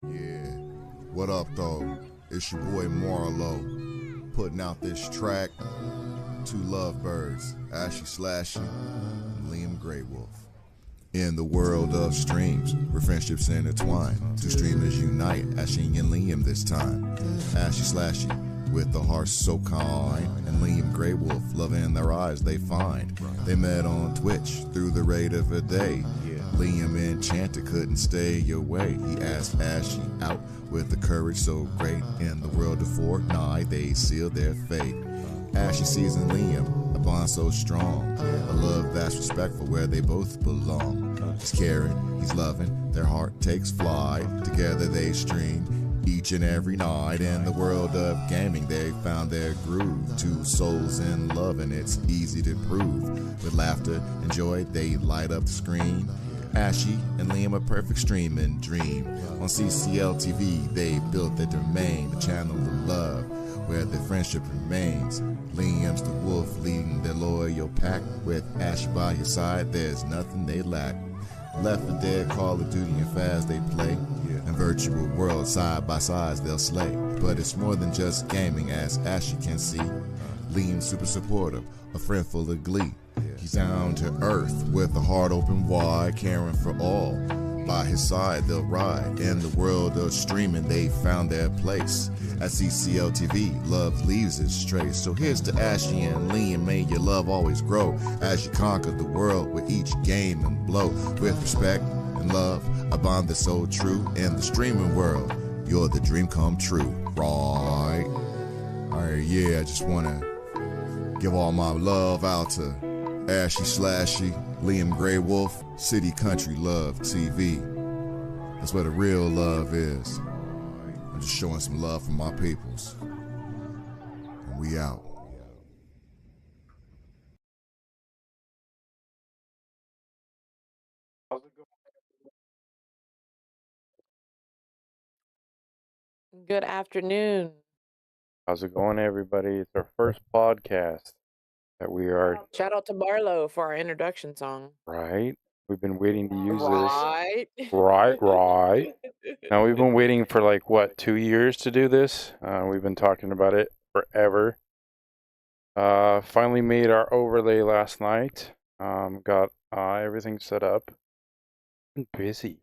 Yeah. What up, though? It's your boy Marlo putting out this track. Two lovebirds, Ashy Slashy and Liam Grey Wolf. In the world of streams, where friendships intertwine, two streamers unite, Ashy and Liam this time. Ashy Slashy, with the heart so kind, and Liam Grey Wolf, love in their eyes they find. They met on Twitch through the raid of a day. Liam enchanted couldn't stay away. He asked Ashy out with the courage so great. In the world of Fortnite, they sealed their fate. Ashy sees in Liam a bond so strong, a love that's respectful where they both belong. He's caring, he's loving, their heart takes flight. Together they stream each and every night. In the world of gaming they found their groove. Two souls in love and it's easy to prove. With laughter and joy they light up the screen. Ashy and Liam a perfect streaming dream. On CCL TV they built their domain, the channel of love where their friendship remains. Liam's the wolf leading their loyal pack. With Ashy by your side, there's nothing they lack. Left 4 Dead, Call of Duty, and Fast they play. In virtual worlds, side by sides they'll slay. But it's more than just gaming, as Ashy can see. Liam's super supportive, a friend full of glee. He's down to earth with a heart open wide, caring for all. By his side they'll ride. In the world of streaming they found their place. At CCL TV, love leaves its trace. So here's to Ashy and Liam, may your love always grow as you conquer the world with each game and blow. With respect and love, a bond that's so true. In the streaming world, you're the dream come true, right? Alright, yeah, I just wanna give all my love out to Ashy Slashy, Liam Grey Wolf, City Country Love TV. That's where the real love is. I'm just showing some love for my peoples. And we out. Good afternoon. How's it going, everybody? It's our first podcast that we are Shout out to Barlow for our introduction song. right. We've been waiting to use Right. this. Right. Now we've been waiting for like what 2 years to do this. We've been talking about it forever. Finally made our overlay last night. Got everything set up. Been busy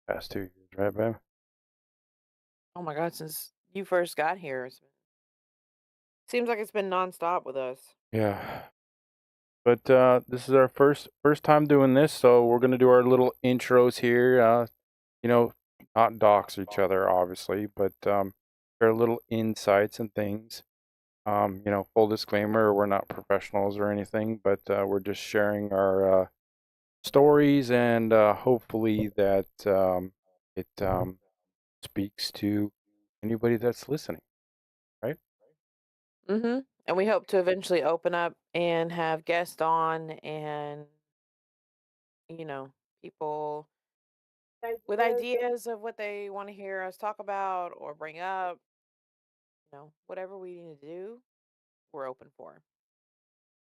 past 2 years, right, babe? Oh my God, since you first got here, seems like it's been nonstop with us. Yeah. But this is our first time doing this, so we're gonna do our little intros here. You know, not dox each other, obviously, but share little insights and things. Full disclaimer: we're not professionals or anything, but we're just sharing our stories, and hopefully that it speaks to anybody that's listening. Right? Mm-hmm. And we hope to eventually open up and have guests on and, you know, people with ideas of what they want to hear us talk about or bring up, whatever we need to do, we're open for.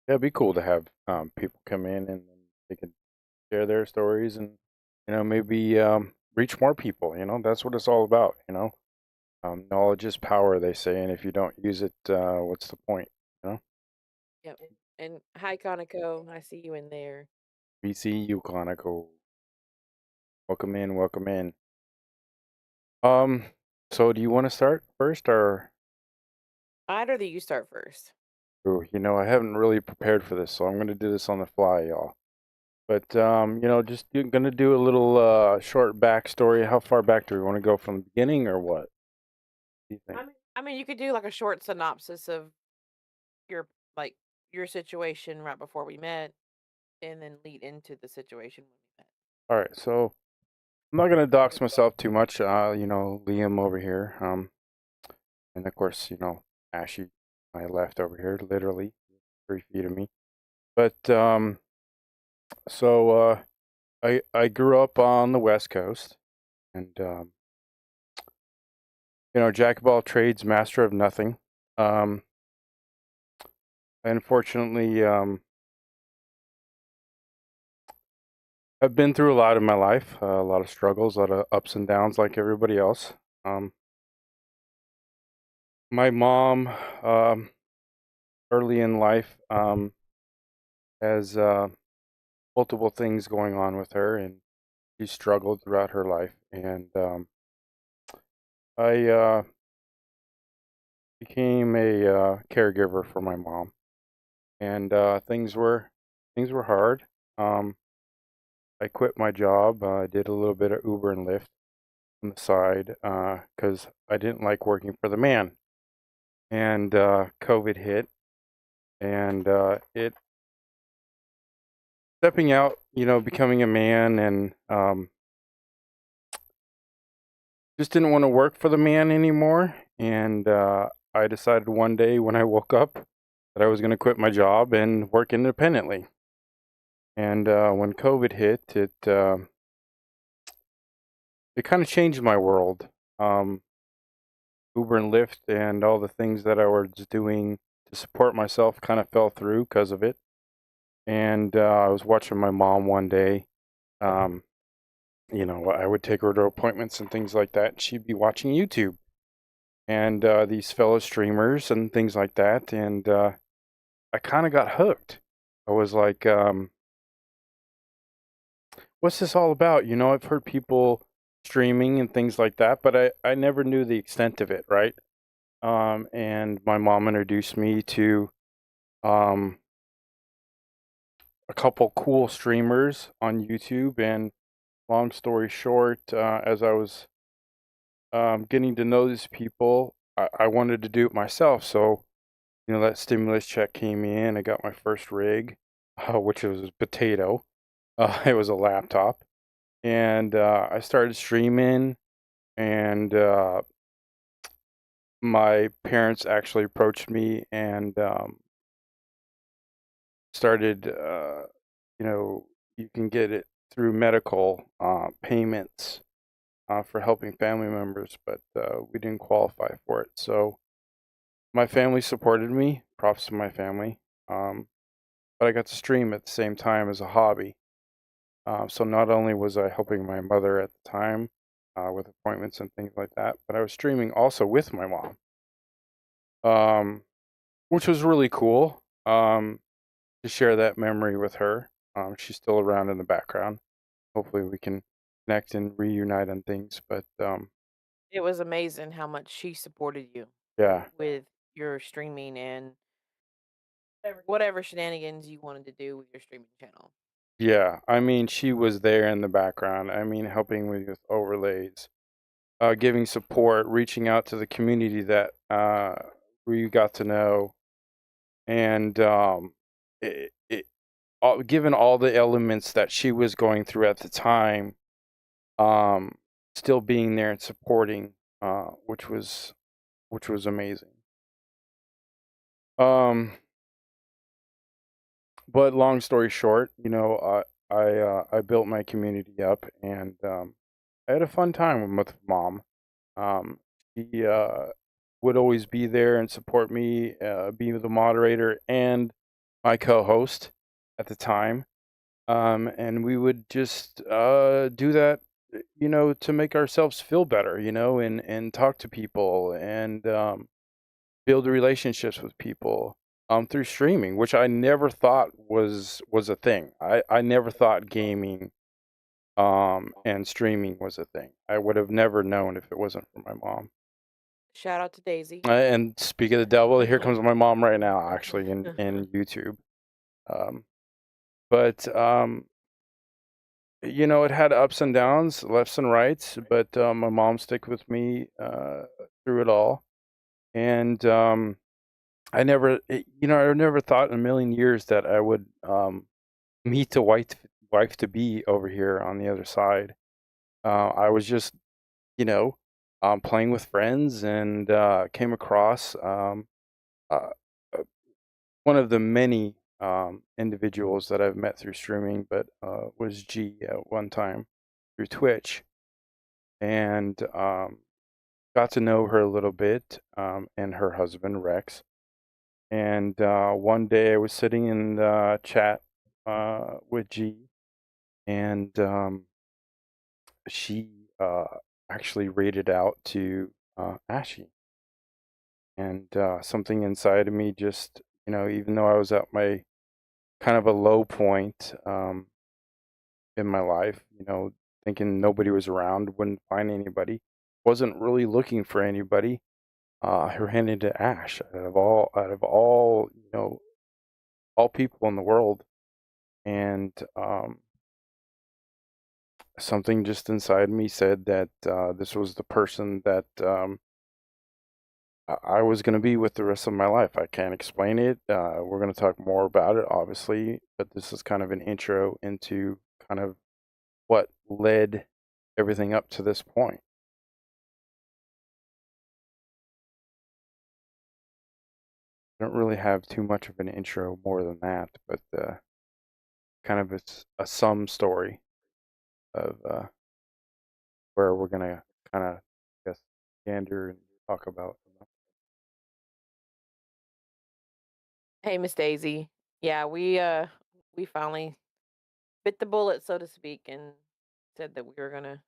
Yeah, it'd be cool to have people come in and they can share their stories and maybe reach more people. That's what it's all about. Knowledge is power, they say, and if you don't use it, what's the point? you know Yep. And hi, Conoco. I see you in there. BC Conico. Welcome in. So do you want to start first, or I'd rather you start first. ooh, I haven't really prepared for this, so I'm going to do this on the fly, y'all. But just gonna do a little short backstory. How far back do we want to go, from the beginning or what? Do you think? I mean, you could do like a short synopsis of your like your situation right before we met, and then lead into the situation when we met. All right, so I'm not gonna dox myself too much. Liam over here, and of course, Ashy, my left over here, literally 3 feet of me. But so I grew up on the West Coast, and jack of all trades, master of nothing. Um, Unfortunately, I've been through a lot in my life, a lot of struggles, a lot of ups and downs, like everybody else. My mom, um, early in life, has multiple things going on with her, and she struggled throughout her life. And I became a caregiver for my mom, and things were hard. Um, I quit my job. I did a little bit of Uber and Lyft on the side because I didn't like working for the man. And COVID hit, and it stepping out, becoming a man, and just didn't want to work for the man anymore. And I decided one day when I woke up that I was going to quit my job and work independently. And when COVID hit, it kind of changed my world. Uber and Lyft and all the things that I was doing to support myself kind of fell through because of it. And I was watching my mom one day. Um, I would take her to appointments and things like that. And she'd be watching YouTube and these fellow streamers and things like that. And I kind of got hooked. I was like, what's this all about? I've heard people streaming and things like that, but I never knew the extent of it, right? And my mom introduced me to um, a couple cool streamers on YouTube. And long story short, as I was getting to know these people, I wanted to do it myself. So, that stimulus check came in. I got my first rig, which was a potato. It was a laptop. And I started streaming. And my parents actually approached me and started, you can get it through medical payments for helping family members, but we didn't qualify for it. So my family supported me. Props to my family. But I got to stream at the same time as a hobby. So not only was I helping my mother at the time with appointments and things like that, but I was streaming also with my mom, um, which was really cool to share that memory with her. She's still around in the background. Hopefully, we can connect and reunite on things. But It was amazing how much she supported you yeah, with your streaming and whatever shenanigans you wanted to do with your streaming channel. yeah. I mean, she was there in the background. I mean, helping me with overlays, giving support, reaching out to the community that we got to know, and given all the elements that she was going through at the time, um, still being there and supporting, which was amazing. Um, but long story short, I built my community up, and I had a fun time with mom. Um, she would always be there and support me, be the moderator and my co-host at the time. And we would just do that, to make ourselves feel better, and talk to people and build relationships with people through streaming, which I never thought was a thing. I never thought gaming and streaming was a thing. I would have never known if it wasn't for my mom. Shout out to Daisy. And speak of the devil, here comes my mom right now, actually in YouTube. Um, but it had ups and downs, lefts and rights, but my mom stuck with me through it all. And I never thought in a million years that I would meet the wife to be over here on the other side. I was just, you know, playing with friends and came across uh, uh, one of the many individuals that I've met through streaming, but was G at one time through Twitch, and got to know her a little bit, and her husband Rex. And one day I was sitting in the chat with G, and she actually rated out to Ashy, and something inside of me just, even though I was at my kind of a low point in my life, thinking nobody was around, wouldn't find anybody, wasn't really looking for anybody. I ran into Ash out of all, all people in the world, and something just inside me said that this was the person that I was going to be with the rest of my life. I can't explain it. We're going to talk more about it, obviously, but this is kind of an intro into kind of what led everything up to this point. I don't really have too much of an intro more than that, but kind of it's a sum story of where we're going to kind of, I guess, gander and talk about. Hey, Miss Daisy. Yeah, we finally bit the bullet, so to speak, and said that we were gonna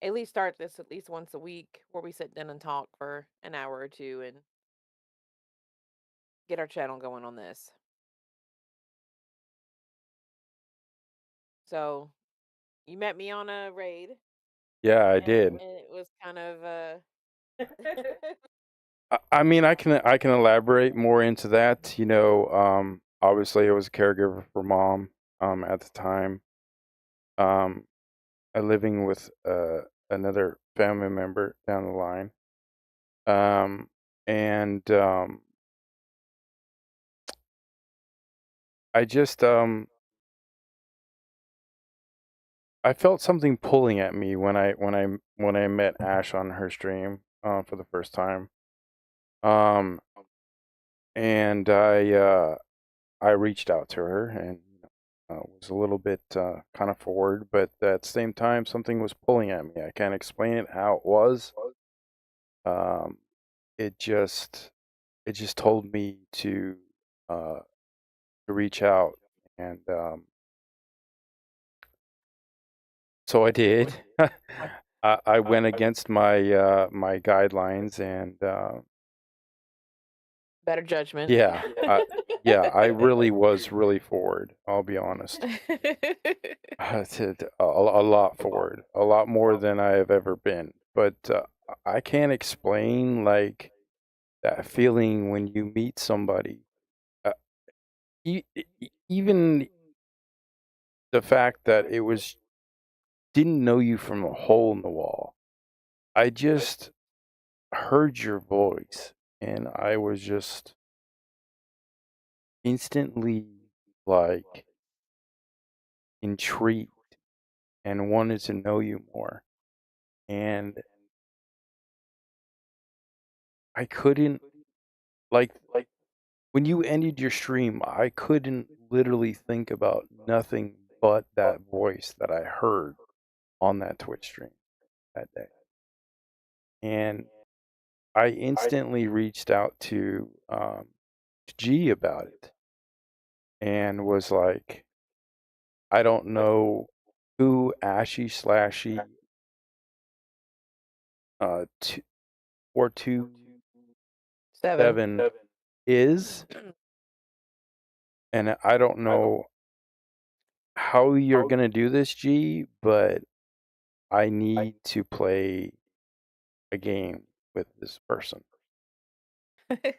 at least start this at least once a week where we sit down and talk for an hour or two and get our channel going on this. So you met me on a raid, Yeah, I and did. it was kind of I mean, I can elaborate more into that. Obviously, I was a caregiver for mom at the time. Um, living with another family member down the line. Um, and I just I felt something pulling at me when I met Ash on her stream for the first time. Um, and I reached out to her and was a little bit kind of forward, but at the same time, something was pulling at me. I can't explain it how it was. Um, it just it just told me uh, to reach out, and so I did. I went against my guidelines, and better judgment. yeah, yeah, I really was really forward. I'll be honest. I did a lot forward, a lot more than I have ever been. But I can't explain like that feeling when you meet somebody. Uh, even the fact that it was didn't know you from a hole in the wall. I just heard your voice, and I was just instantly like intrigued and wanted to know you more. And I couldn't like when you ended your stream, I couldn't literally think about nothing but that voice that I heard on that Twitch stream that day. And I instantly reached out to G about it and was like, I don't know who Ashy Slashy 427 7. is, and I don't know how you're gonna do this, G, but I need to play a game with this person.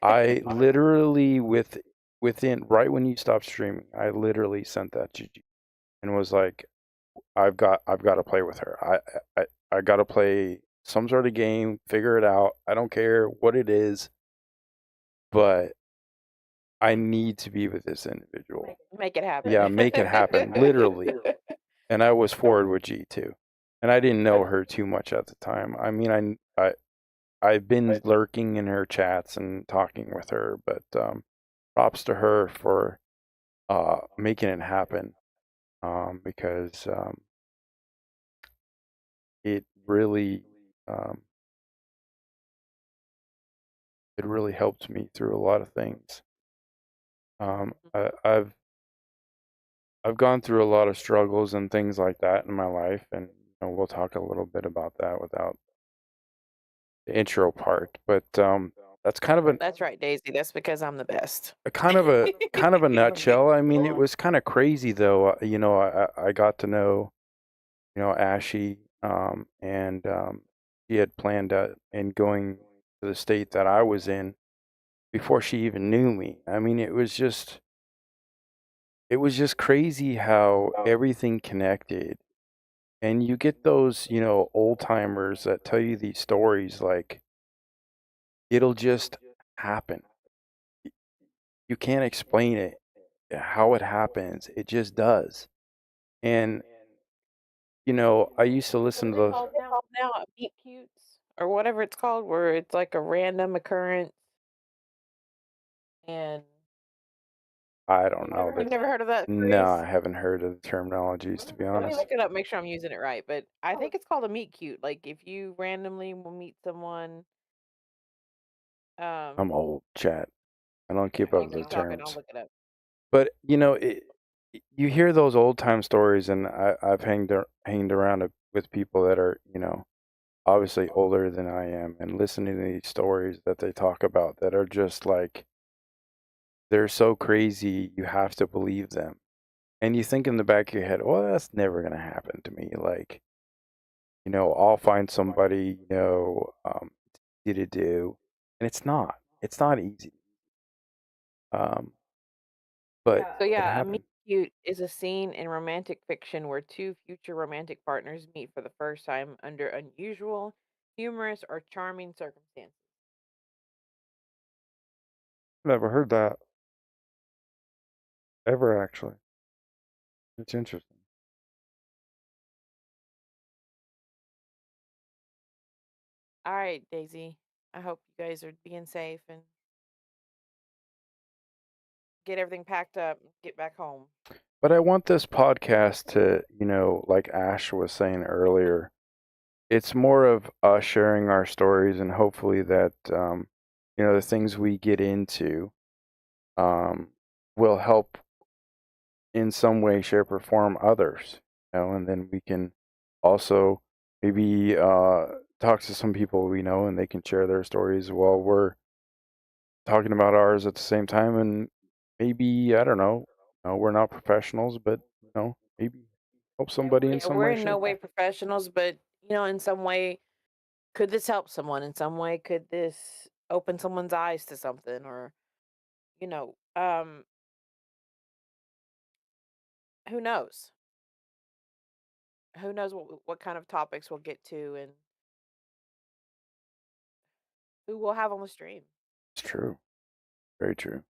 I literally within right when you stopped streaming, I literally sent that to G and was like, I've got to play with her. I got to play some sort of game, figure it out. I don't care what it is, but I need to be with this individual. Make it happen. Yeah, make it happen, literally. And I was forward with G too. And I didn't know her too much at the time. I mean, I've been lurking in her chats and talking with her, but props to her for making it happen because it really um, it really helped me through a lot of things. I've I've gone through a lot of struggles and things like that in my life, and we'll talk a little bit about that without the intro part. But that's That's right, Daisy. That's because I'm the best. kind of a nutshell. I mean, it was kind of crazy though. I got to know Ashy, and she had planned in going to the state that I was in before she even knew me. I mean, it was just crazy how everything connected. And you get those, old timers that tell you these stories like it'll just happen. Y- You can't explain it, how it happens. It just does. And, I used to listen to What's it those. called now? Meet cutes or whatever it's called, where it's like a random occurrence. And I don't know you've that. never heard of that No, phrase? I haven't heard of the terminologies, to be Let me honest. look it up, make sure I'm using it right. But I think it's called a meet cute. Like if you randomly will meet someone, um, I'm old, chat. I don't keep up you with the keep talking, I'll terms. look it up. But you hear those old time stories, and I've hanged around with people that are obviously older than I am, and listening to these stories that they talk about that are just like they're so crazy you have to believe them. And you think in the back of your head, well, that's never gonna happen to me. Like, I'll find somebody, easy to do. And it's not. It's not easy. Um, but So it yeah, a meet happened. cute is a scene in romantic fiction where two future romantic partners meet for the first time under unusual, humorous, or charming circumstances. Never heard that ever, actually. It's interesting. All right, Daisy. I hope you guys are being safe and get everything packed up and get back home. But I want this podcast to, like Ash was saying earlier, it's more of us sharing our stories, and hopefully that, the things we get into um, will help in some way, shape, or form others. And then we can also maybe talk to some people we know, and they can share their stories while we're talking about ours at the same time. And maybe, I don't know, we're not professionals, but maybe help somebody in Yeah, some we're way, in no shape. way professionals, but in some way, could this help someone? In some way, could this open someone's eyes to something? Or, you know, um, who knows? Who knows what kind of topics we'll get to and who we'll have on the stream. It's true, very true.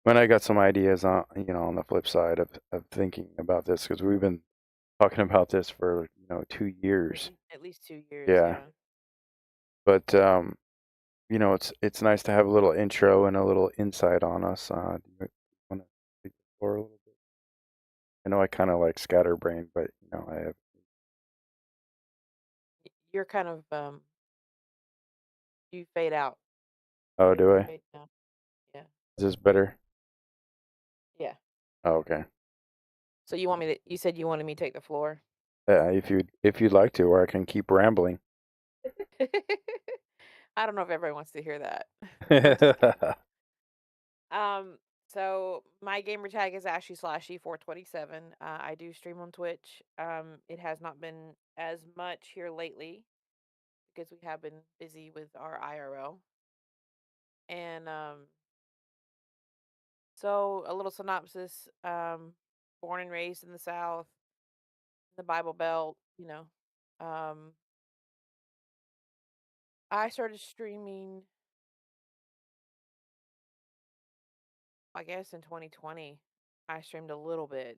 And I got some ideas on the flip side of thinking about this, because we've been talking about this for 2 years. At least 2 years, Yeah, yeah. but it's nice to have a little intro and a little insight on us. Do you want to take the floor a little bit? I know I kind of like scatterbrained, but I have. You're kind of you fade out. Oh, do I? Fade out. Yeah. Is this better? Yeah. Oh, okay. So you said you wanted me to take the floor? Yeah, if you'd like to, or I can keep rambling. I don't know if everybody wants to hear that. I'm just kidding. Um, so my gamer tag is Ashy/E427. I do stream on Twitch. It has not been as much here lately because we have been busy with our IRL. And so a little synopsis. Born and raised in the South, the Bible Belt, I started streaming, I guess, in 2020. I streamed a little bit,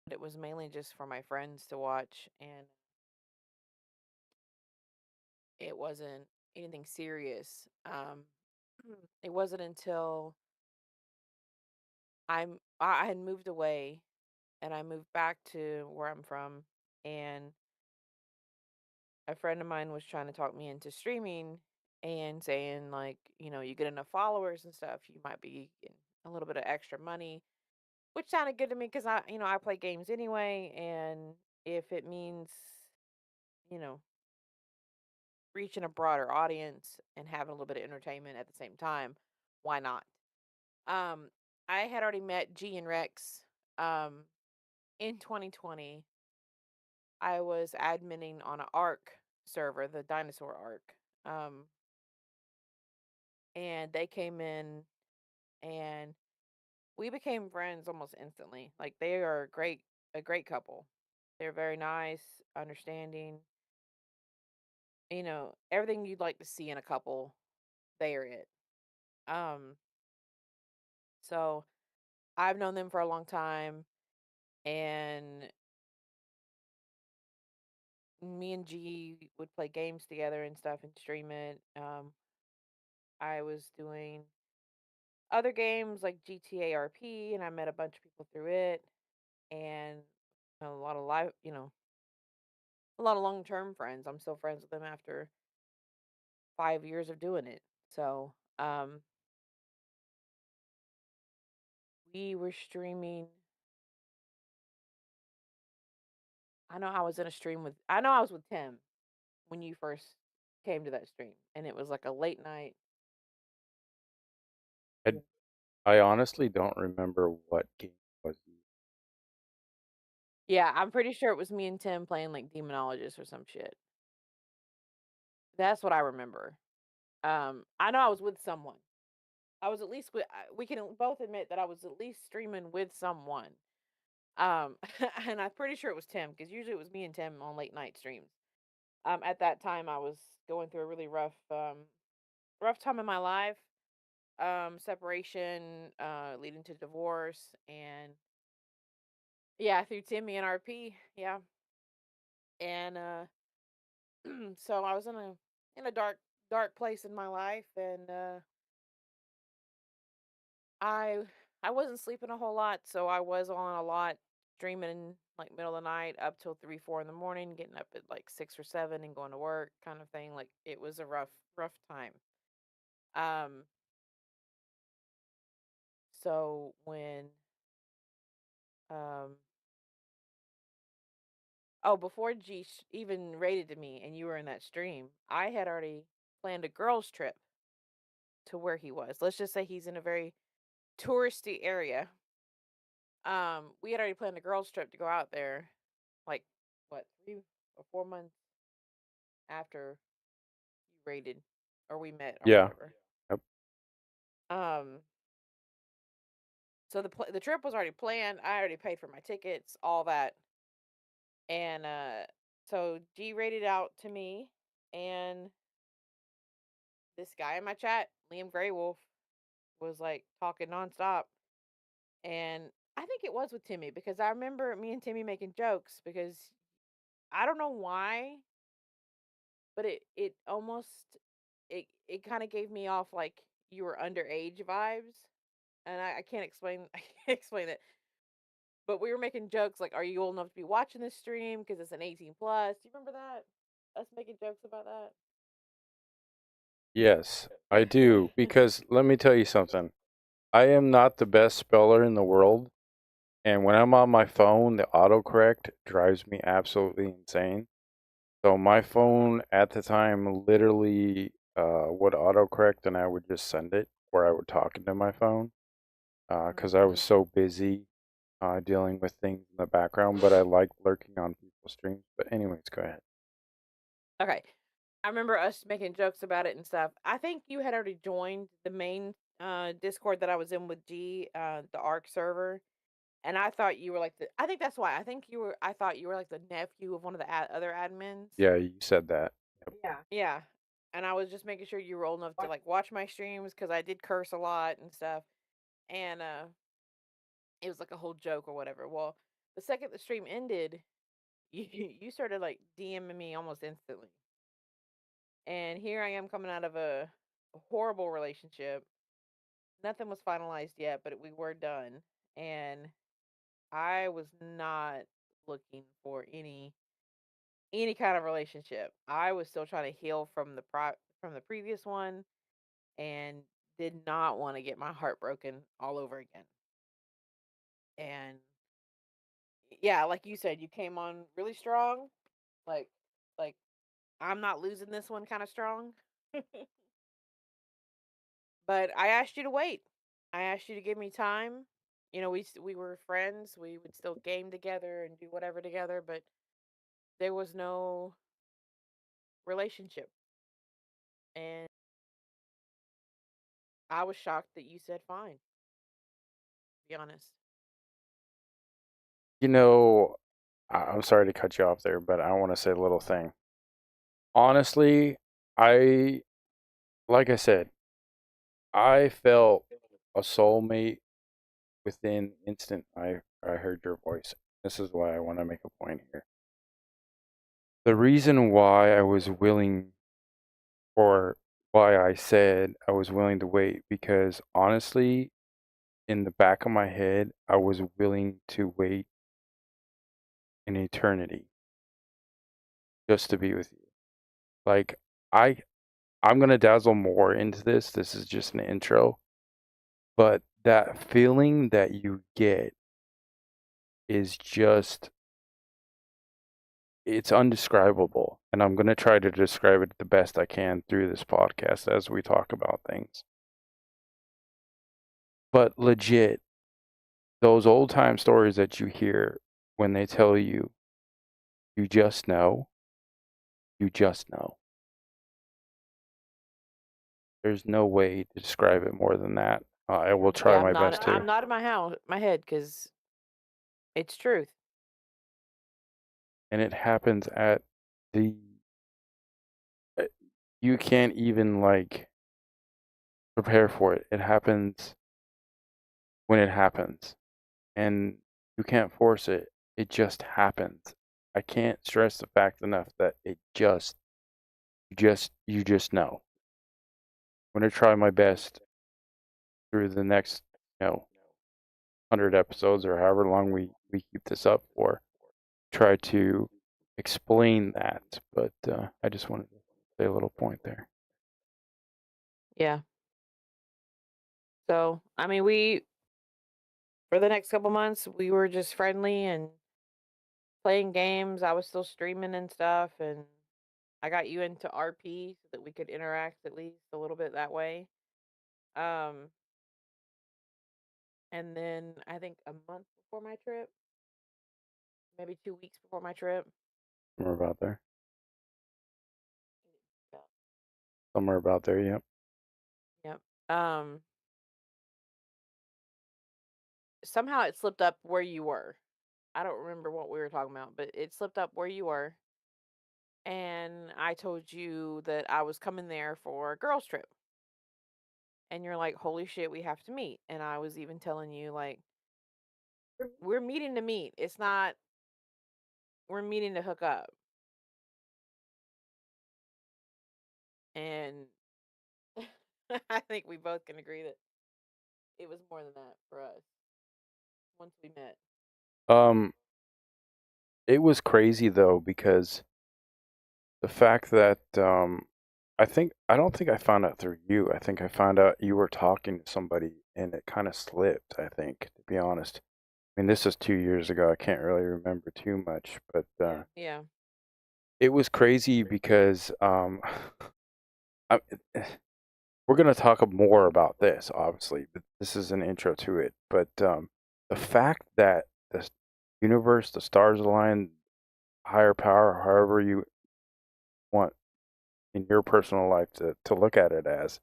but it was mainly just for my friends to watch, and it wasn't anything serious. It wasn't until I had moved away and I moved back to where I'm from, and a friend of mine was trying to talk me into streaming and saying like, you get enough followers and stuff, you might be getting a little bit of extra money. which sounded good to me because I play games anyway, and if it means you know reaching a broader audience and having a little bit of entertainment at the same time, why not? Um, I had already met G and Rex um in 2020. I was adminning on an Ark server, the dinosaur Ark. And they came in and we became friends almost instantly. Like they are a great couple. They're very nice, understanding, everything you'd like to see in a couple, they are it. Um, so I've known them for a long time, and me and G would play games together and stuff and stream it. I was doing other games like GTA RP, and I met a bunch of people through it, and a lot of a lot of long term friends. I'm still friends with them after 5 years of doing it. So, we were streaming. I know I was with Tim when you first came to that stream, and it was like a late night. I, I honestly don't remember what game it was. Yeah, I'm pretty sure it was me and Tim playing like Demonologist or some shit. That's what I remember. I know I was with someone. I was at least we can both admit that I was at least streaming with someone. Um, and I'm pretty sure it was Tim because usually it was me and Tim on late night streams. At that time I was going through a really rough time in my life. Separation, leading to divorce, and yeah, through Timmy and RP, yeah, and so I was in a dark place in my life, and I I wasn't sleeping a whole lot, so I was on a lot streaming like middle of the night up till 3, 4 in the morning, getting up at like 6 or 7 and going to work, kind of thing. Like it was a rough time. Um, so when um oh, before even rated me and you were in that stream, I had already planned a girls trip to where he was. Let's just say he's in a very touristy area. We had already planned a girls trip to go out there, like what 3 or 4 months after you rated or we met or Yeah. whatever. Yep. Um, so the trip was already planned. I already paid for my tickets, all that, and so G rated out to me, and this guy in my chat, Liam Greywolf, was like talking nonstop, and I think it was with Timmy because I remember me and Timmy making jokes because I don't know why, but it almost it kind of gave me off like you were underage vibes, and I can't explain I can't explain it. But we were making jokes like, "Are you old enough to be watching this stream? Because it's an 18 plus." Do you remember that? Us making jokes about Yes, I do. Because let me tell you something. I am not the best speller in the world. And when I'm on my phone, the autocorrect drives me absolutely insane. So my phone at the time literally would autocorrect and I would just send it or I would talk into my phone because I was so busy dealing with things in the background. But I like lurking on people's streams. But anyways, go ahead. Okay. I remember us making jokes about it and stuff. I think you had already joined the main Discord that I was in with G, the Arc server, and I thought you were like the. I think that's why. I thought you were like the nephew of one of the other admins. Yeah, you said that. Yep. Yeah, and I was just making sure you were old enough to like watch my streams because I did curse a lot and stuff, and it was like a whole joke or whatever. Well, the second the stream ended, you started like DMing me almost instantly. And here I am coming out of a horrible relationship. Nothing was finalized yet, but we were done. And I was not looking for any kind of relationship. I was still trying to heal from from the previous one and did not want to get my heart broken all over again. And yeah, like you said, you came on really strong. Like like I'm not losing this one kind of strong. But I asked you to wait. I asked you to give me time. You know, we were friends. We would still game together and do whatever together, but there was no relationship. And I was shocked that you said fine, to be honest. You know, I'm sorry to cut you off there, but I want to say a little thing. Honestly, I, like I said, I felt a soulmate within instant I heard your voice. This is why I want to make a point here. The reason why I was willing, or why I said I was willing to wait, because honestly, in the back of my head, I was willing to wait an eternity just to be with you. Like I I'm gonna dazzle more into this. This is just an intro, but that feeling that you get is just, it's undescribable. And I'm gonna try to describe it the best I can through this podcast as we talk about things. But legit, those old time stories that you hear when they tell you, you just know, you just know. There's no way to describe it more than that. I will try Yeah, my best to. I'm not in my head because it's truth. And it happens at the, uh, you can't even like prepare for it. It happens when it happens, and you can't force it. It just happens. I can't stress the fact enough that it just, you just know. I'm gonna try my best through the next, you know, 100 episodes or however long we keep this up for. Try to explain that, but I just wanted to say a little point there. Yeah. So, I mean, for the next couple months, we were just friendly and playing games. I was still streaming and stuff, and I got you into RP so that we could interact at least a little bit that way. Um, and then I think a month before my trip, maybe 2 weeks before my trip. Somewhere about there. Yeah. Somewhere about there, yep. Yep. Somehow it slipped up where you were. I don't remember what we were talking about, but it slipped up where you were. And I told you that I was coming there for a girls' trip. And you're like, holy shit, we have to meet. And I was even telling you, like, we're meeting to meet. It's not, we're meeting to hook up. And I think we both can agree that it was more than that for us once we met. Um, it was crazy though because the fact that I don't think I found out through you. I think I found out you were talking to somebody and it kind of slipped, I think, to be honest. I mean, this is 2 years ago. I can't really remember too much, but Yeah. it was crazy because I, we're going to talk more about this, obviously, but this is an intro to it. But the fact that the universe, the stars align, higher power, however you want in your personal life to look at it as,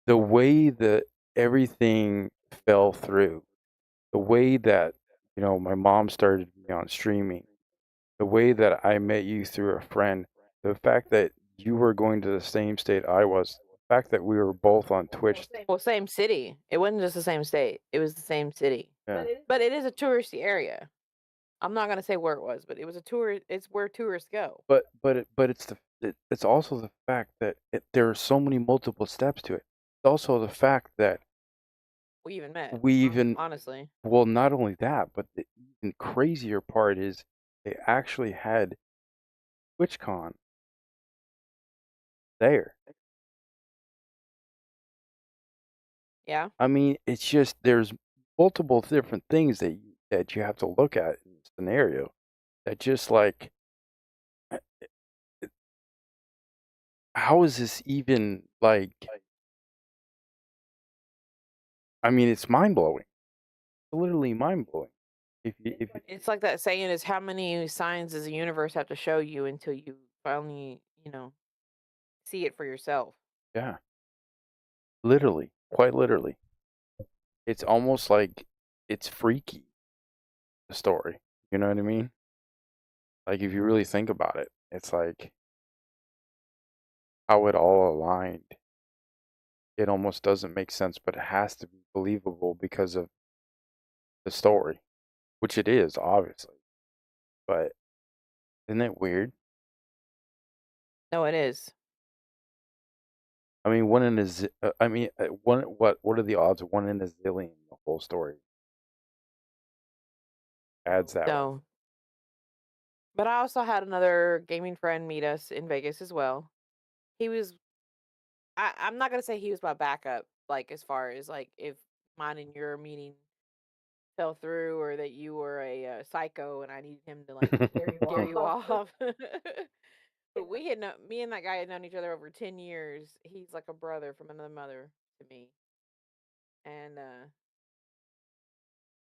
the way that everything fell through, the way that, you know, my mom started me on streaming, the way that I met you through a friend, the fact that you were going to the same state I was, the fact that we were both on Twitch. Well, same city. It wasn't just the same state. It was the same city. Yeah. But it is a touristy area. I'm not gonna say where it was, but it was a tour. It's where tourists go. But it's also the fact that there are so many multiple steps to it. It's also the fact that We even met. we even, honestly. well, not only that, but the even crazier part is they actually had TwitchCon there. Yeah. I mean, it's just there's multiple different things that you have to look at in the scenario that just like uh, how is this even like I mean it's mind blowing. Literally mind blowing. If It's like that saying is how many signs does the universe have to show you until you finally, see it for yourself? yeah, literally, quite literally. It's almost like it's freaky the story. You know what I mean? Like if you really think about it, it's like how it all aligned. It almost doesn't make sense, but it has to be believable because of the story, which it is, obviously. But isn't it weird? No, it is. I mean, one in a I mean, one. What are the odds of one in a zillion? The whole story adds that. No. But I also had another gaming friend meet us in Vegas as well. He was I'm not gonna say he was my backup, like as far as like if mine and your meeting fell through or that you were a psycho and I needed him to like scare you off. But me and that guy had known each other over 10 years. He's like a brother from another mother to me. And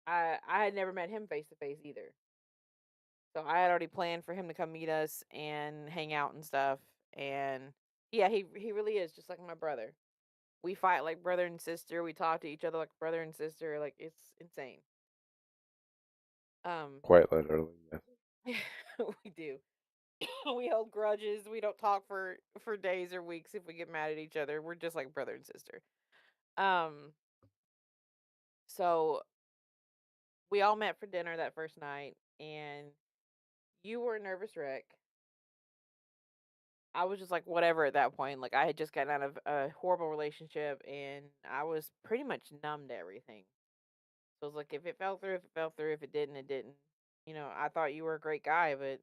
I had never met him face to face either. So I had already planned for him to come meet us and hang out and stuff. And yeah, he really is just like my brother. We fight like brother and sister. We talk to each other like brother and sister. Like it's insane. Um, Quite literally, yes. we do. We hold grudges. We don't talk for days or weeks if we get mad at each other. We're just like brother and sister. Um, so we all met for dinner that first night, and you were a nervous wreck. I was just like whatever at that point. Like I had just gotten out of a horrible relationship, and I was pretty much numb to everything. So it's like if it fell through, if it fell through. If it didn't, it didn't. I thought you were a great guy, but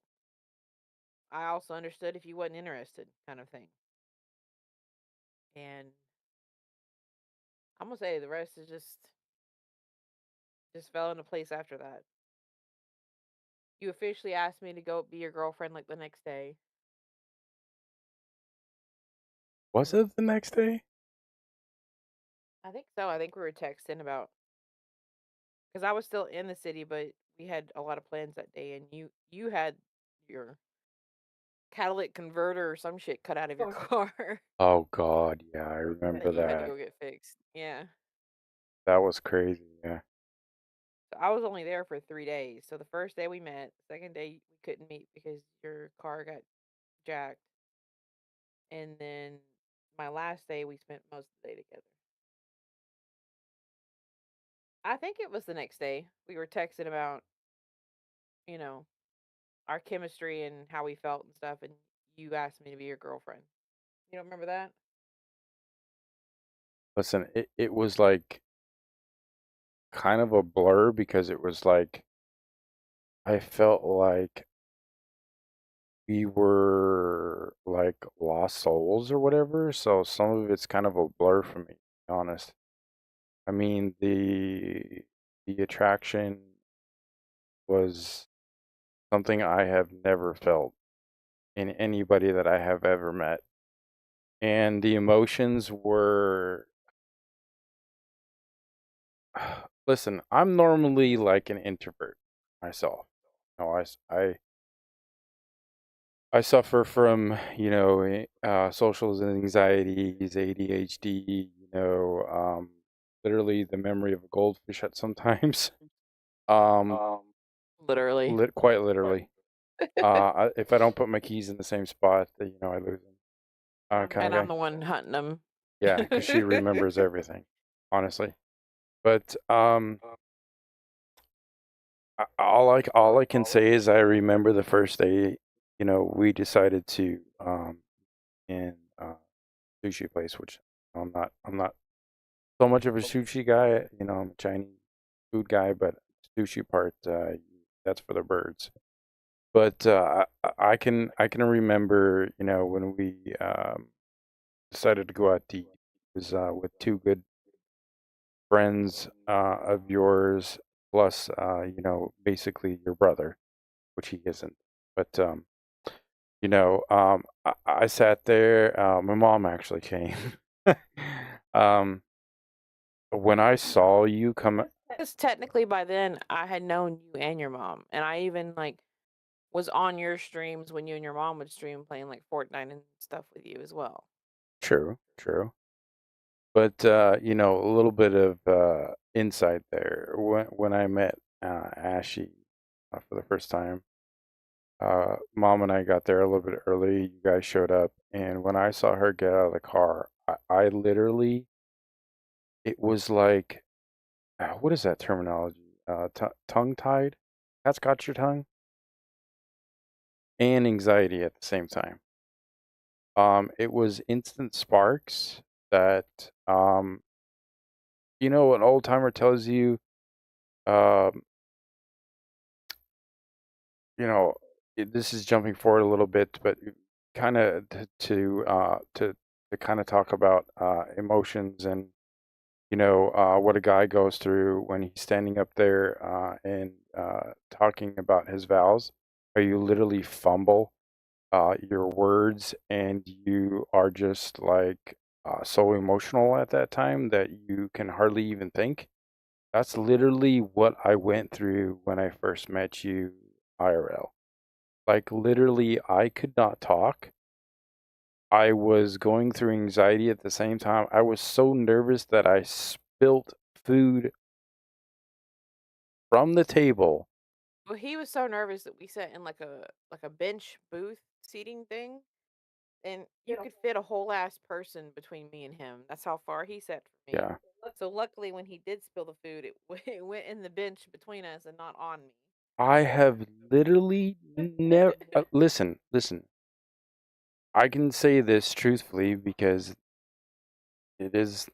I also understood if you wasn't interested, kind of thing. And I'm gonna say the rest is just fell into place after that. You officially asked me to go be your girlfriend like the next day. Was it the next day? I think so. I think we were texting about because I was still in the city, but we had a lot of plans that day, and you had your catalytic converter or some shit cut out of your car Oh God, yeah, I that remember you had to that. go get fixed. Yeah. That was crazy. Yeah. So I was only there for 3 days. So the first day we met, second day we couldn't meet because your car got jacked, and then my last day we spent most of the day together. I think it was the next day we were texting about you know our chemistry and how we felt and stuff, and you asked me to be your girlfriend. You don't remember that? Listen, it was like kind of a blur because it was like I felt like we were like lost souls or whatever. So some of it's kind of a blur for me, to be honest. I mean, the attraction was something I have never felt in anybody that I have ever met. And the emotions were listen, I'm normally like an introvert myself. No, I suffer from, social anxieties, ADHD, literally the memory of a goldfish at sometimes. Um, Literally. quite literally. If I don't put my keys in the same spot, I lose them. Kind And of I'm guy. the one hunting them. Yeah, because she remembers everything, honestly. But all I can say is I remember the first day, we decided to in sushi place, which I'm not so much of a sushi guy. I'm a Chinese food guy, but sushi part, that's for the birds. But I can remember, when we decided to go out to eat. It was with two good friends of yours, plus basically your brother, which he isn't. But I sat there. My mom actually came. um, when I saw you come, Because technically by then I had known you and your mom, and I even like was on your streams when you and your mom would stream playing like Fortnite and stuff with you as well. true, true. But a little bit of insight there. When I met Ashy for the first time, Mom and I got there a little bit early. You guys showed up, and when I saw her get out of the car, I literally, it was like, what is that terminology? Tongue tied? That's got your tongue? And anxiety at the same time. It was instant sparks that, an old timer tells you, um, this is jumping forward a little bit, but kind of to kind of talk about emotions and what a guy goes through when he's standing up there and talking about his vows, or you literally fumble your words and you are just like so emotional at that time that you can hardly even think. That's literally what I went through when I first met you IRL. Like literally, I could not talk. I was going through anxiety at the same time. I was so nervous that I spilt food from the table. Well, he was so nervous that we sat in like a bench booth seating thing, and you could fit a whole ass person between me and him. That's how far he sat from me. Yeah. So luckily, when he did spill the food, it went in the bench between us and not on me. I have literally never listen. I can say this truthfully because it is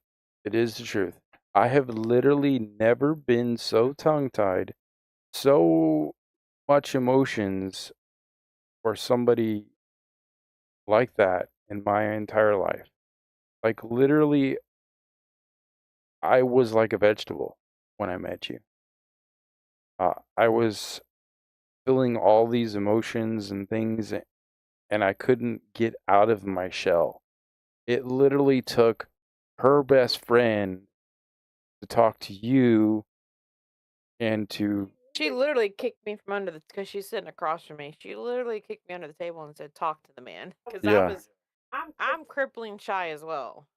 it is the truth. I have literally never been so tongue-tied, so much emotions for somebody like that in my entire life. Like literally I was like a vegetable when I met you. I was feeling all these emotions and things, and I couldn't get out of my shell. It literally took her best friend to talk to you and to, She literally kicked me from under the because she's sitting across from me. She literally kicked me under the table and said, "Talk to the man," because yeah, I'm crippling shy as well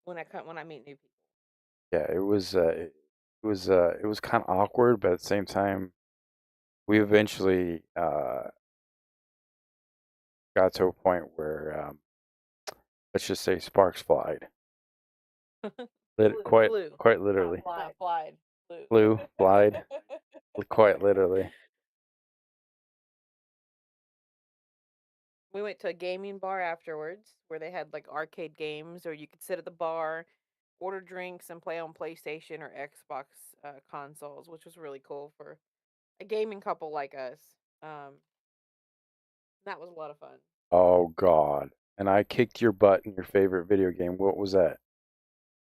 when I meet new people. yeah, it was kind of awkward, but at the same time, we eventually got to a point where, let's just say, sparks flied. Quite, Flew, quite literally, not flied. Flew. flied, quite literally. We went to a gaming bar afterwards where they had like arcade games, or you could sit at the bar, order drinks, and play on PlayStation or Xbox consoles, which was really cool for a gaming couple like us. Um, that was a lot of fun. Oh God! And I kicked your butt in your favorite video game. What was that?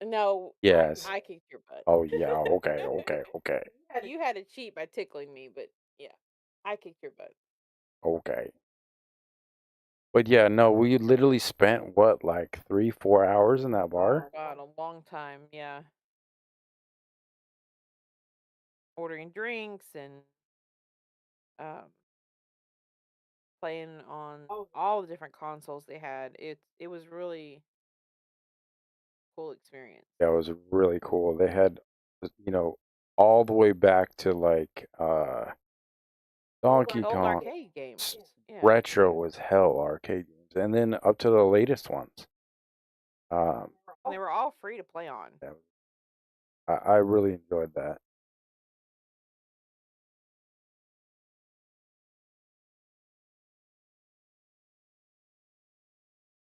No, Yes. I kicked your butt. Oh yeah. Okay. Okay. Okay. You had to cheat by tickling me, but yeah, I kicked your butt. Okay. But yeah, no, we literally spent what, like 3, 4 hours in that bar? Oh God, a long time. Yeah, ordering drinks and um, playing on all the different consoles they had. It was really cool experience. That was really cool. They had, you know, all the way back to like Donkey Old Kong. arcade games. Yeah, Retro as hell arcade games, and then up to the latest ones. Um, and they were all free to play on. yeah, I really enjoyed that.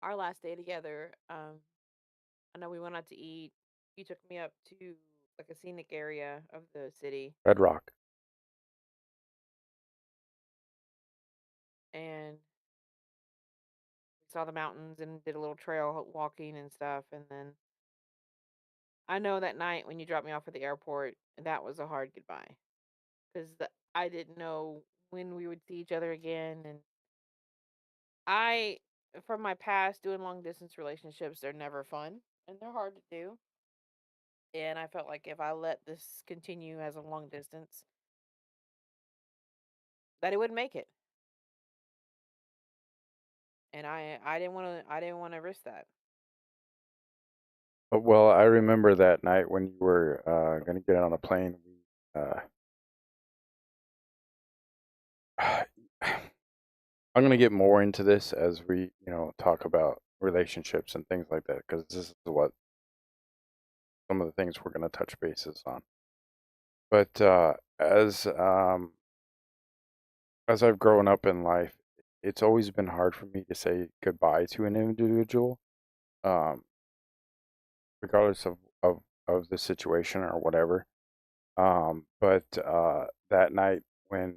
Our last day together, I know we went out to eat. You took me up to like a scenic area of the city, Red Rock. and we saw the mountains and did a little trail walking and stuff. And then I know that night when you dropped me off at the airport, that was a hard goodbye because I didn't know when we would see each other again. And I, from my past doing long distance relationships, they're never fun and they're hard to do. And I felt like if I let this continue as a long distance, that it wouldn't make it. And I didn't want to risk that. Well, I remember that night when you were gonna get on a plane. Uh, I'm gonna get more into this as we, talk about relationships and things like that, because this is what some of the things we're gonna touch bases on. But as I've grown up in life, it's always been hard for me to say goodbye to an individual, um, regardless of the situation or whatever. But that night when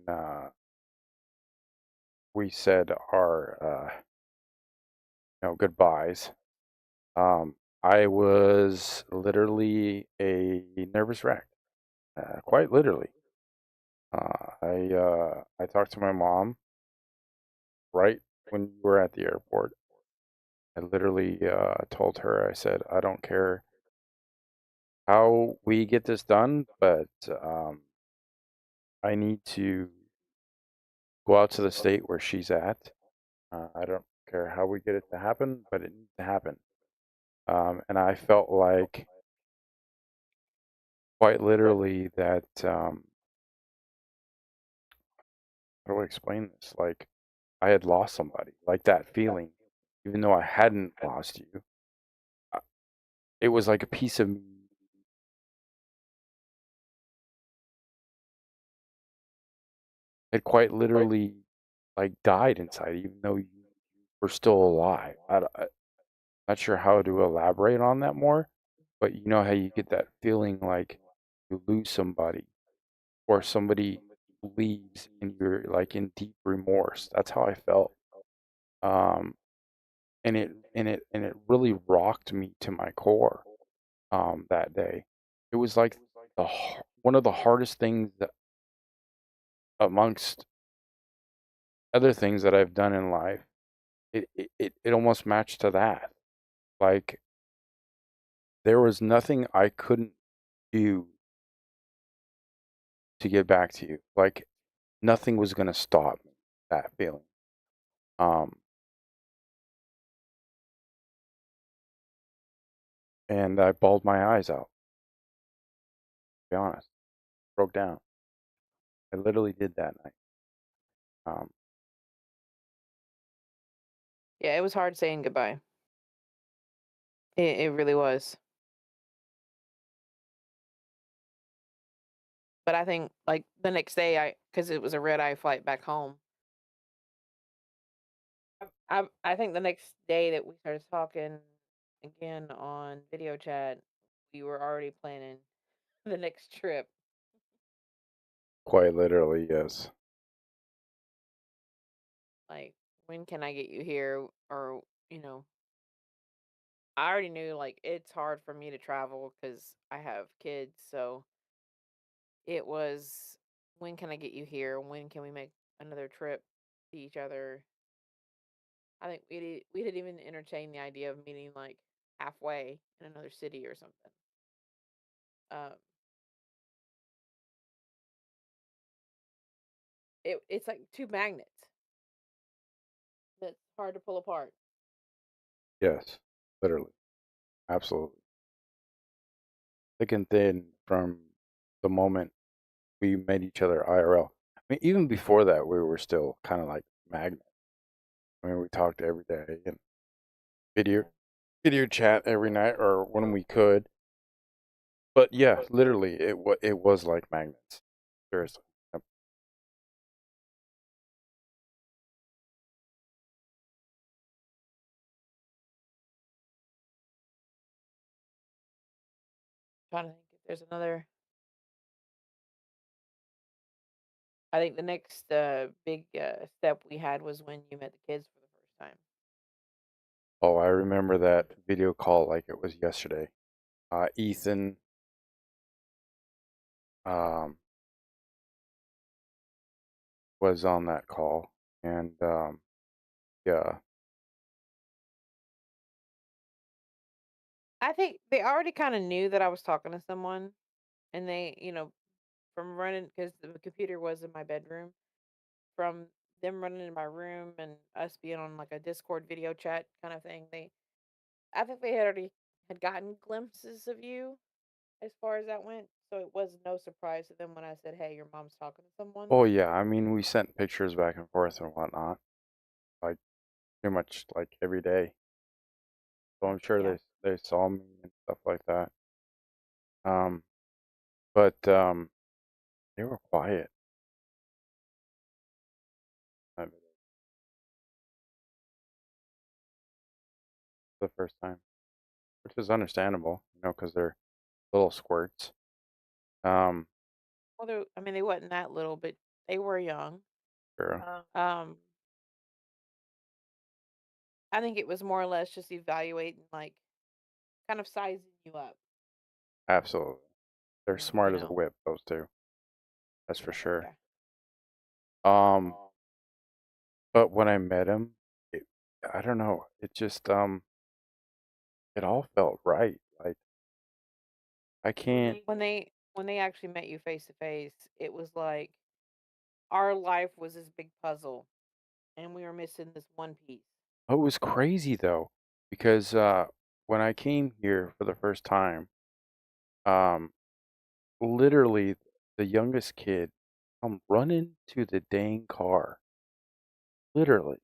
we said our goodbyes, um, I was literally a nervous wreck, quite literally. I talked to my mom right when you were at the airport. I literally told her, I said, I don't care how we get this done, but I need to go out to the state where she's at. I don't care how we get it to happen, but it needs to happen. And I felt like, quite literally, that how do I explain this? Like, I had lost somebody, like that feeling, even though I hadn't lost you. uh, It was like a piece of me had quite literally like died inside, even though you were still alive. I'm not sure how to elaborate on that more, but you know how you get that feeling like you lose somebody or somebody leaves and you're like in deep remorse. That's how I felt. Um, and it really rocked me to my core. That day, it was like one of the hardest things that, amongst other things that I've done in life. It almost matched to that. Like, there was nothing I couldn't do to get back to you. Like, nothing was gonna stop that feeling. Um, and I bawled my eyes out. To be honest, broke down. I literally did that night. Um, Yeah, it was hard saying goodbye. It really was. But I think like the next day, because it was a red eye flight back home. I think the next day that we started talking again on video chat, we were already planning the next trip. Quite literally, yes. Like, when can I get you here? Or, you know, I already knew like it's hard for me to travel because I have kids. So it was, when can I get you here? When can we make another trip to each other? I think we did even entertain the idea of meeting like halfway in another city or something. Um, it's like two magnets that's hard to pull apart. Yes, literally, absolutely. Thick and thin from the moment we met each other IRL. I mean, even before that, we were still kind of like magnets. I mean, we talked every day and video video chat every night or when we could. But yeah, literally, it was like magnets. Seriously. Yep. Trying to think if there's another. I think the next big step we had was when you met the kids for the first time. Oh, I remember that video call like it was yesterday. Ethan um, was on that call, and yeah, I think they already kind of knew that I was talking to someone, and they, from running because the computer was in my bedroom, from them running in my room and us being on like a Discord video chat kind of thing. I think they had gotten glimpses of you as far as that went, so it was no surprise to them when I said, "Hey, your mom's talking to someone." oh yeah. I mean, we sent pictures back and forth and whatnot, like pretty much like every day. So I'm sure Yeah. they saw me and stuff like that. Um, but they were quiet the first time, which is understandable, because they're little squirts. Um, Well, I mean, they wasn't that little, but they were young. sure, Um, I think it was more or less just evaluating, like, kind of sizing you up. absolutely. They're And, smart as a whip, those two. That's for sure. yeah. Um, but when I met him, it, I don't know. It just it all felt right. Like I can't. When they actually met you face to face, it was like our life was this big puzzle, and we were missing this one piece. Oh, it was crazy though, because when I came here for the first time, um, literally the youngest kid come running to the dang car. Literally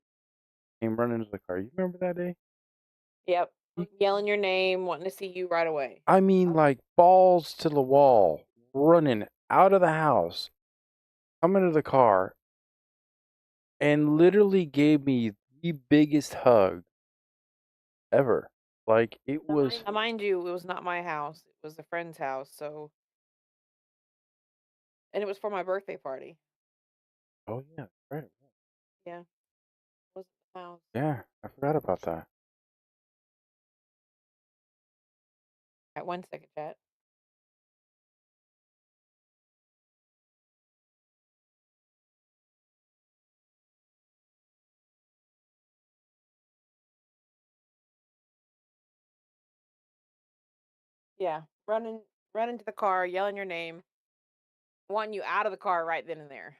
came running to the car. You remember that day? Yep. He, Yelling your name, wanting to see you right away. I mean, like balls to the wall, running out of the house, coming to the car, and literally gave me the biggest hug ever. Like it was. Now, mind you, it was not my house. It was a friend's house, and it was for my birthday party. Oh yeah, right. Yeah, it was the house. Yeah, I forgot about that. At 1 second, chat. Yeah, running to the car, yelling your name, wanting you out of the car right then and there.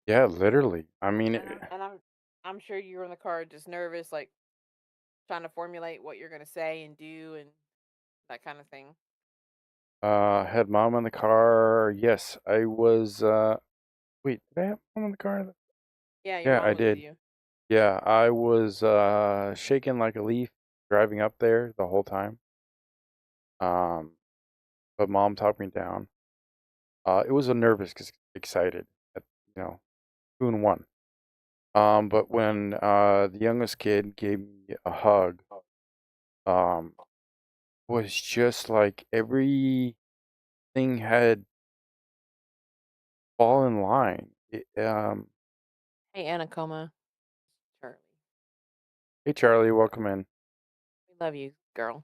Yeah, literally. I mean, And I'm sure you were in the car just nervous, like trying to formulate what you're gonna say and do and that kind of thing. had mom in the car. Yes, I was. Wait, did I have mom in the car? Yeah, your Yeah, mom I was with did. you. Yeah, I was shaking like a leaf driving up there the whole time. Um, but mom talked me down. It was a nervous, excited, at, 2 and 1. But when the youngest kid gave me a hug, um, was just like everything had fallen in line. Hey, Anacoma, Charlie, Hey Charlie, welcome in. we love you, girl.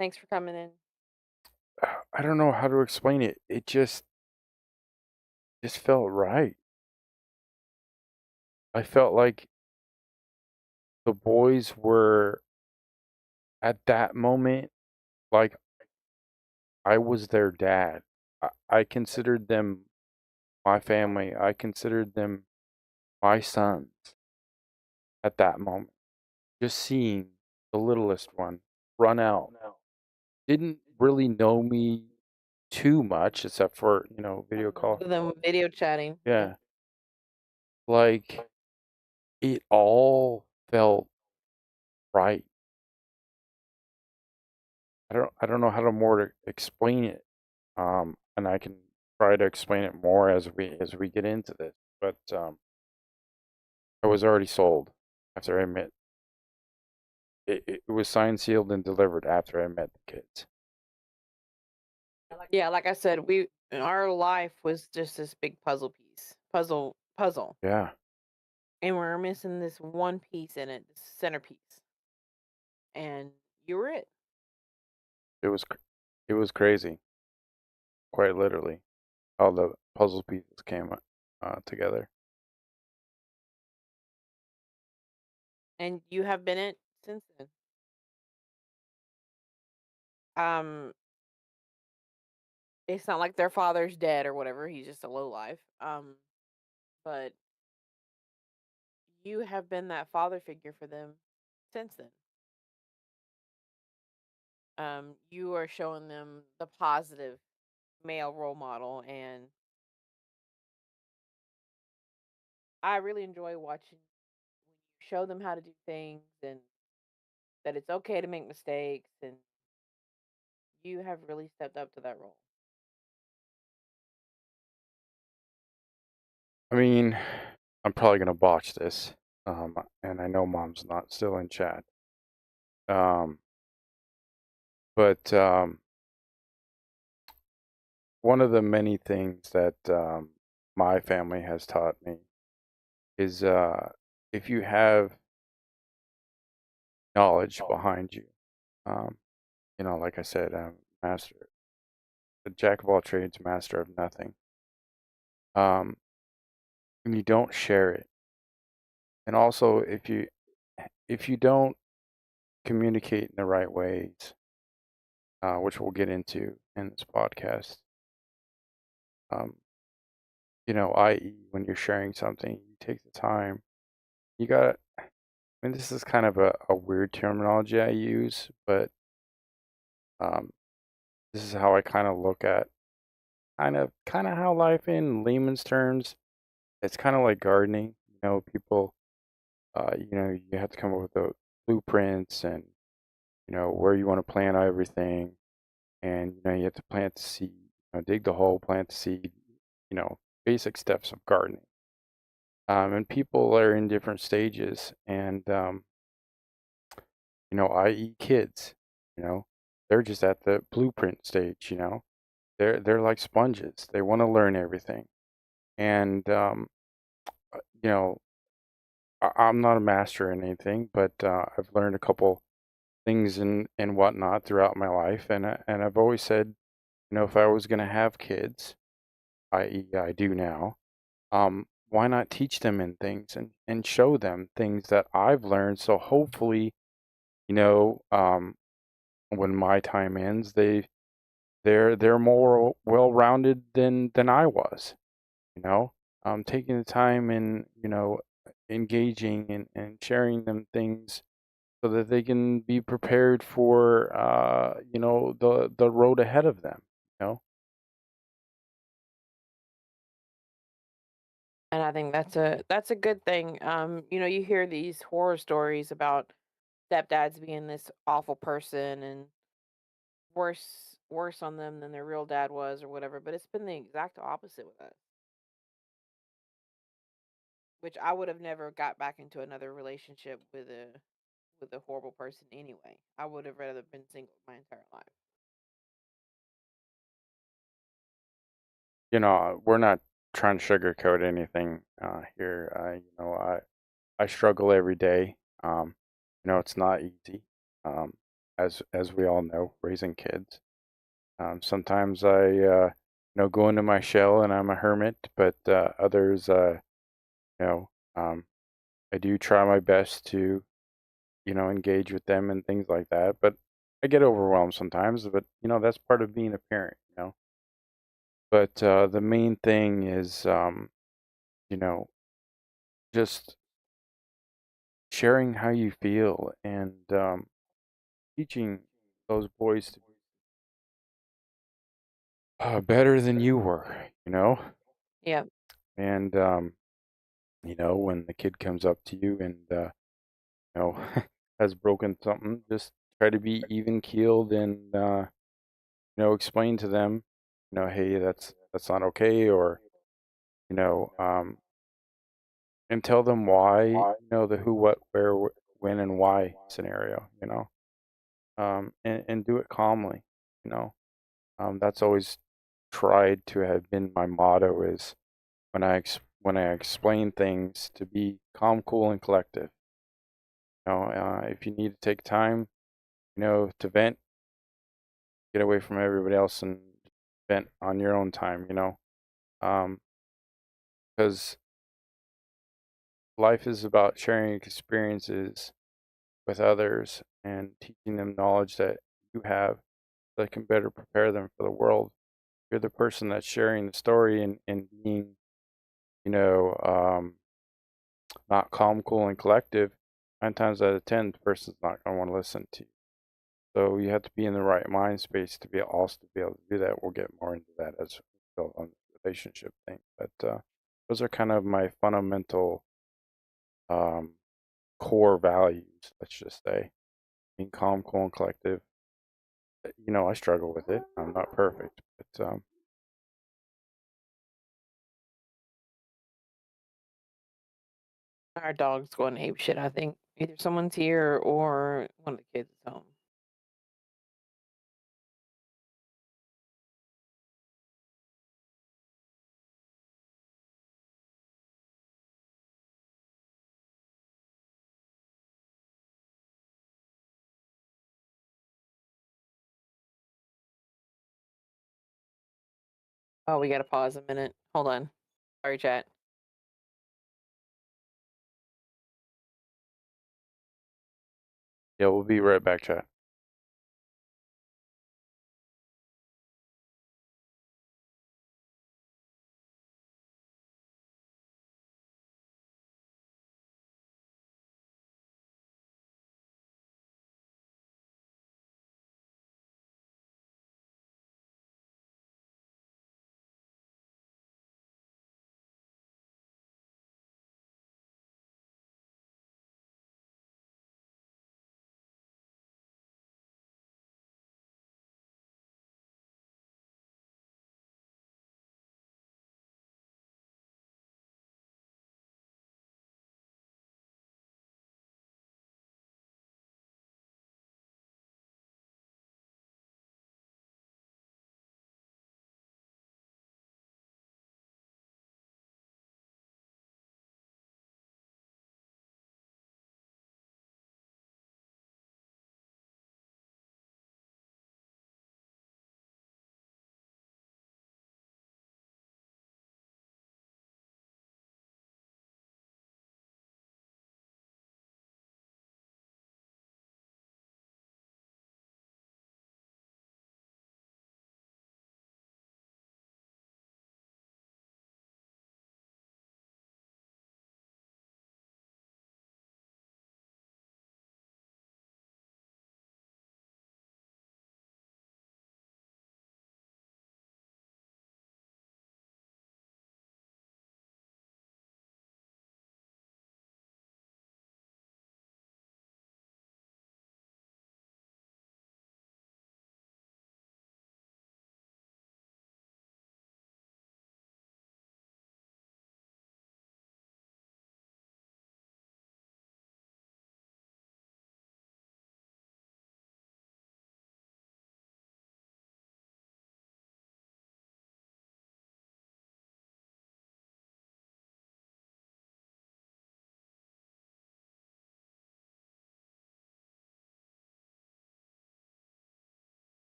Thanks for coming in. I don't know how to explain it. It just felt right. I felt like the boys were at that moment like I was their dad. I considered them my family. I considered them my sons at that moment. Just seeing the littlest one run out. Didn't really know me too much except for, video call. Other than video chatting. Yeah. Like it all felt right. I don't know how to more to explain it. And I can try to explain it more as we get into this. But I was already sold after I met. It was signed, sealed, and delivered after I met the kids. Yeah, like I said, our life was just this big puzzle, Yeah. and we're missing this one piece in it, this centerpiece, and you were it. It was it was crazy, quite literally, how the puzzle pieces came together. And you have been it since then. Um, it's not like their father's dead or whatever. He's just a low life. But you have been that father figure for them since then. You are showing them the positive male role model, and I really enjoy watching when you show them how to do things and that it's okay to make mistakes, and you have really stepped up to that role. I mean, I'm probably gonna botch this, and I know Mom's not still in chat. Um, but one of the many things that my family has taught me is if you have knowledge behind you, um, like I said, master, a jack of all trades, master of nothing. And you don't share it, and also if you don't communicate in the right ways, which we'll get into in this podcast, um, i.e., when you're sharing something, you take the time. You got. I mean, this is kind of a weird terminology I use, but um, this is how I kind of look at kind of how life in layman's terms. It's kind of like gardening. People. You have to come up with the blueprints and where you want to plant everything, and you have to plant the seed, dig the hole, plant the seed, basic steps of gardening. And people are in different stages, and i.e., kids, you know, they're just at the blueprint stage. They're like sponges. They want to learn everything, and you know, I'm not a master in anything, but I've learned a couple things and whatnot throughout my life, and I've always said, if I was going to have kids, i.e., I do now, why not teach them in things and show them things that I've learned? So hopefully, you know, um, when my time ends, they're more well rounded than I was. You know, taking the time and engaging and sharing them things so that they can be prepared for the road ahead of them. You know. And I think that's a good thing. You hear these horror stories about stepdads being this awful person and worse on them than their real dad was or whatever, but it's been the exact opposite with us. Which I would have never got back into another relationship with a horrible person anyway. I would have rather been single my entire life. We're not trying to sugarcoat anything here. I struggle every day. It's not easy. As we all know, raising kids. Sometimes I go into my shell and I'm a hermit, but others, you know, um, I do try my best to, engage with them and things like that. But I get overwhelmed sometimes. But that's part of being a parent. But the main thing is, you know, just sharing how you feel and teaching those boys to be better than you were. Yeah. And, when the kid comes up to you and, has broken something, just try to be even keeled and, explain to them, hey, that's not okay, or, you know, um, and tell them why, the who, what, where, when, and why scenario. And do it calmly, you know. That's always tried to have been my motto is when I explain things to be calm, cool, and collective. If you need to take time, to vent, get away from everybody else and vent on your own time, you know. Because life is about sharing experiences with others and teaching them knowledge that you have that can better prepare them for the world. You're the person that's sharing the story and being, you know, not calm, cool, and collective. 9 times out of 10, the person's not going to want to listen to you. So you have to be in the right mind space to be also to be able to do that. We'll get more into that as we go on the relationship thing. But those are kind of my fundamental um, core values. Let's just say being calm, cool, and collective. You know, I struggle with it. I'm not perfect, but Our dog's going ape shit, I think. Either someone's here or one of the kids is home. Oh, we gotta pause a minute. Hold on. Sorry, chat. yeah, we'll be right back, chat.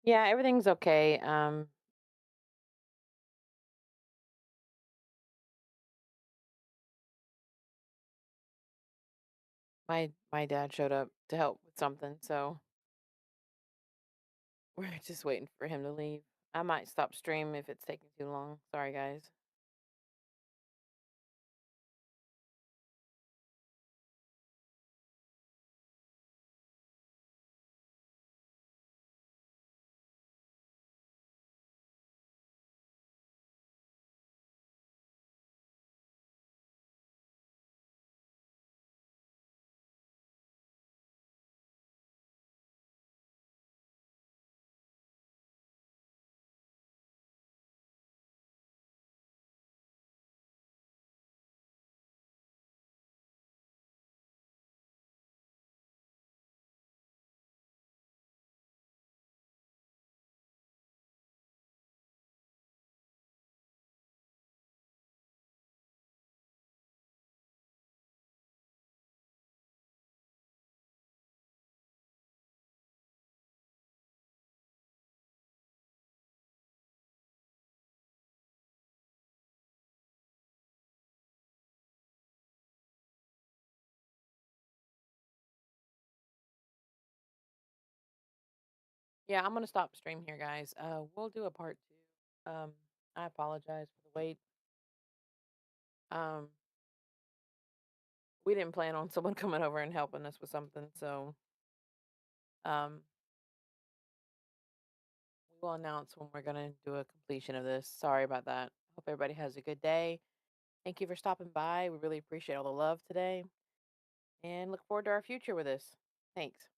Yeah, everything's okay. My dad showed up to help with something, so we're just waiting for him to leave. I might stop stream if it's taking too long. Sorry, guys. Yeah, I'm gonna stop stream here, guys. We'll do a part two. I apologize for the wait. Um, we didn't plan on someone coming over and helping us with something, so um, we will announce when we're gonna do a completion of this. Sorry about that. Hope everybody has a good day. Thank you for stopping by. We really appreciate all the love today, and look forward to our future with this. Thanks.